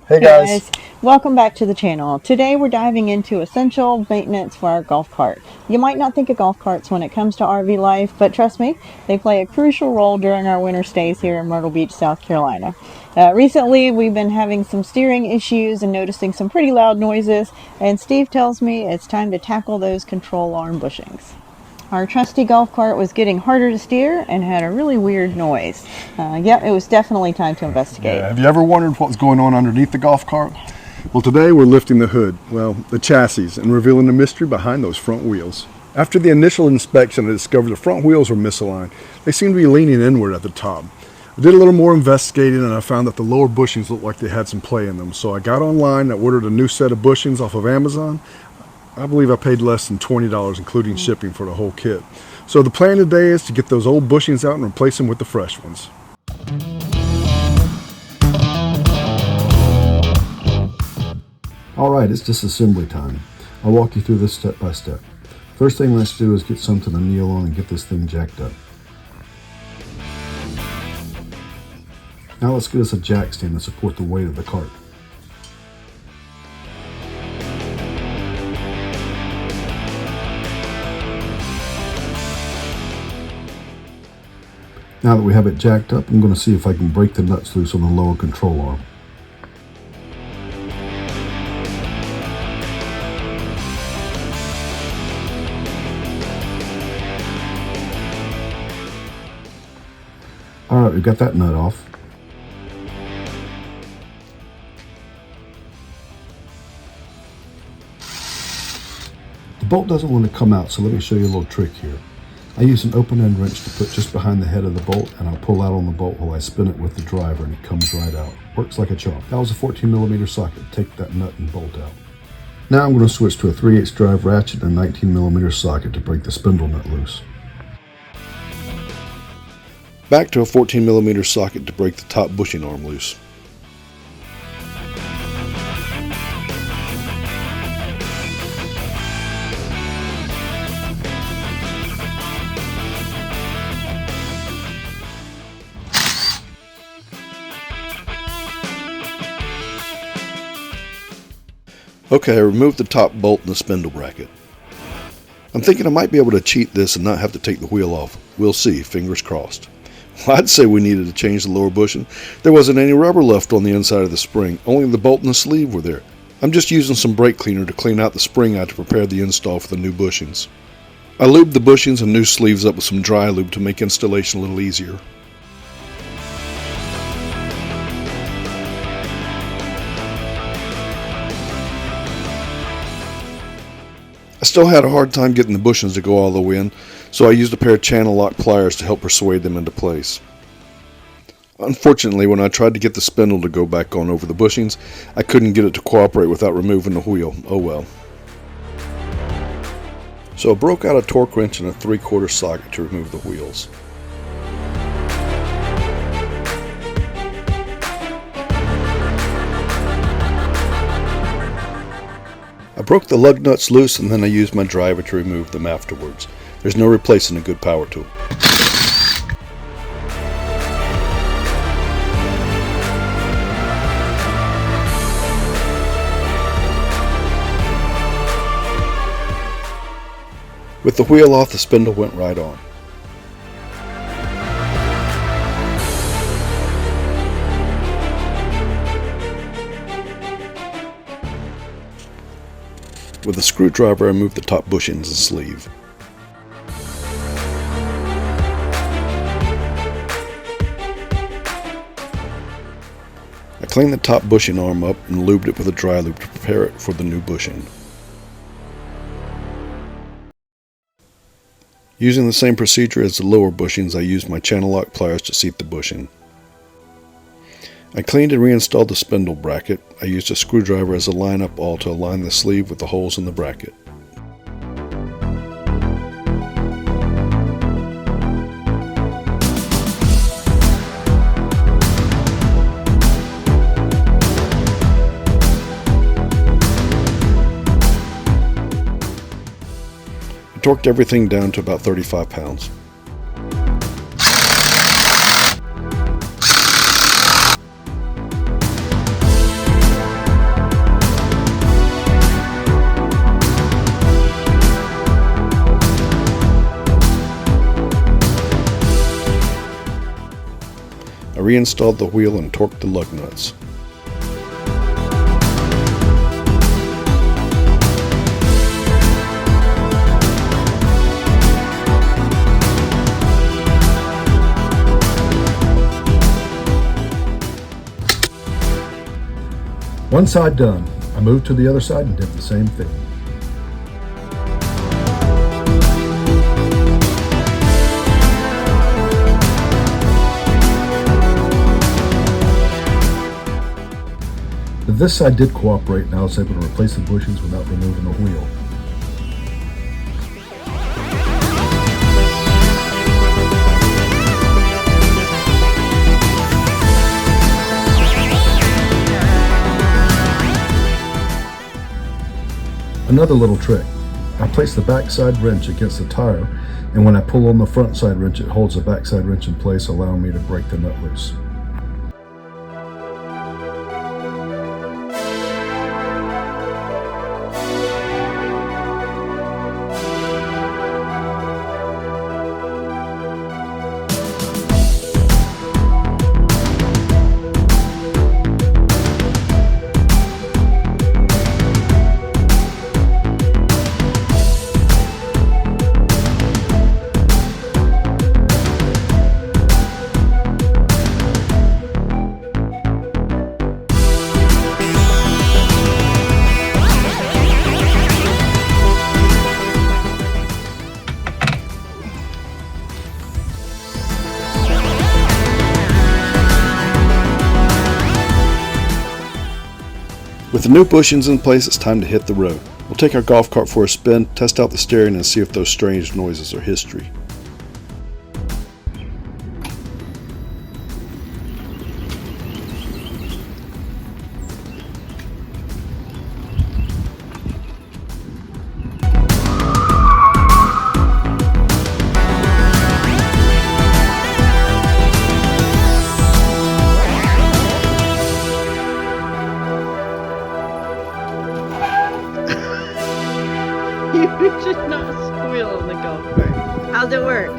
Hey guys. Welcome back to the channel. Today we're diving into essential maintenance for our golf cart. You might not think of golf carts when it comes to RV life, but trust me, they play a crucial role during our winter stays here in Myrtle Beach, South Carolina. Recently we've been having some steering issues and noticing some pretty loud noises, and Steve tells me it's time to tackle those control arm bushings. Our trusty golf cart was getting harder to steer and had a really weird noise. It was definitely time to investigate. Yeah, have you ever wondered what's going on underneath the golf cart? Well, today we're lifting the hood, the chassis, and revealing the mystery behind those front wheels. After the initial inspection, I discovered the front wheels were misaligned. They seemed to be leaning inward at the top. I did a little more investigating and I found that the lower bushings looked like they had some play in them. So I got online, I ordered a new set of bushings off of Amazon. I believe I paid less than $20, including shipping, for the whole kit. So the plan today is to get those old bushings out and replace them with the fresh ones. Alright, it's disassembly time. I'll walk you through this step by step. First thing let's do is get something to kneel on and get this thing jacked up. Now let's get us a jack stand to support the weight of the cart. Now that we have it jacked up, I'm going to see if I can break the nuts loose on the lower control arm. Alright, we've got that nut off. The bolt doesn't want to come out, so let me show you a little trick here. I use an open end wrench to put just behind the head of the bolt, and I'll pull out on the bolt while I spin it with the driver, and it comes right out. Works like a charm. That was a 14mm socket. Take that nut and bolt out. Now I'm going to switch to a 3/8 drive ratchet and a 19mm socket to break the spindle nut loose. Back to a 14mm socket to break the top bushing arm loose. Okay, I removed the top bolt and the spindle bracket. I'm thinking I might be able to cheat this and not have to take the wheel off. We'll see, fingers crossed. Well, I'd say we needed to change the lower bushing. There wasn't any rubber left on the inside of the spring, only the bolt and the sleeve were there. I'm just using some brake cleaner to clean out the spring out to prepare the install for the new bushings. I lubed the bushings and new sleeves up with some dry lube to make installation a little easier. I still had a hard time getting the bushings to go all the way in, so I used a pair of channel lock pliers to help persuade them into place. Unfortunately, when I tried to get the spindle to go back on over the bushings, I couldn't get it to cooperate without removing the wheel. Oh well. So I broke out a torque wrench and a 3/4 socket to remove the wheels. I broke the lug nuts loose and then I used my driver to remove them afterwards. There's no replacing a good power tool. With the wheel off, the spindle went right on. With a screwdriver, I moved the top bushings and sleeve. I cleaned the top bushing arm up and lubed it with a dry lube to prepare it for the new bushing. Using the same procedure as the lower bushings, I used my channel lock pliers to seat the bushing. I cleaned and reinstalled the spindle bracket. I used a screwdriver as a line-up awl to align the sleeve with the holes in the bracket. I torqued everything down to about 35 pounds. reinstalled the wheel and torqued the lug nuts. One side done, I moved to the other side and did the same thing. But this side did cooperate and I was able to replace the bushings without removing the wheel. Another little trick. I place the backside wrench against the tire, and when I pull on the front side wrench, it holds the backside wrench in place, allowing me to break the nut loose. With the new bushings in place, it's time to hit the road. We'll take our golf cart for a spin, test out the steering, and see if those strange noises are history. You should not squeal on the golf cart. How's it work?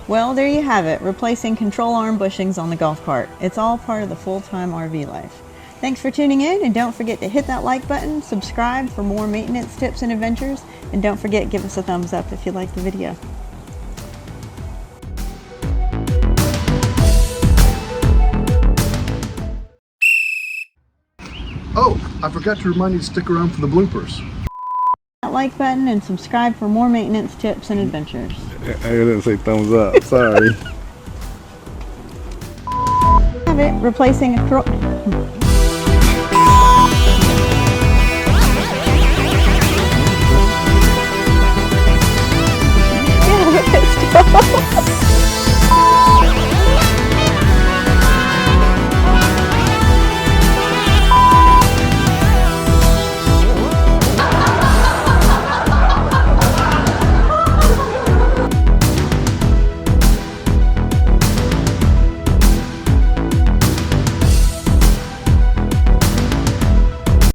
Well, there you have it, replacing control arm bushings on the golf cart. It's all part of the full-time RV life. Thanks for tuning in, and don't forget to hit that like button, subscribe for more maintenance tips and adventures, and don't forget, give us a thumbs up if you liked the video. Oh, I forgot to remind you to stick around for the bloopers. That like button and subscribe for more maintenance tips and adventures. I didn't say thumbs up, sorry. Have it, replacing a yeah,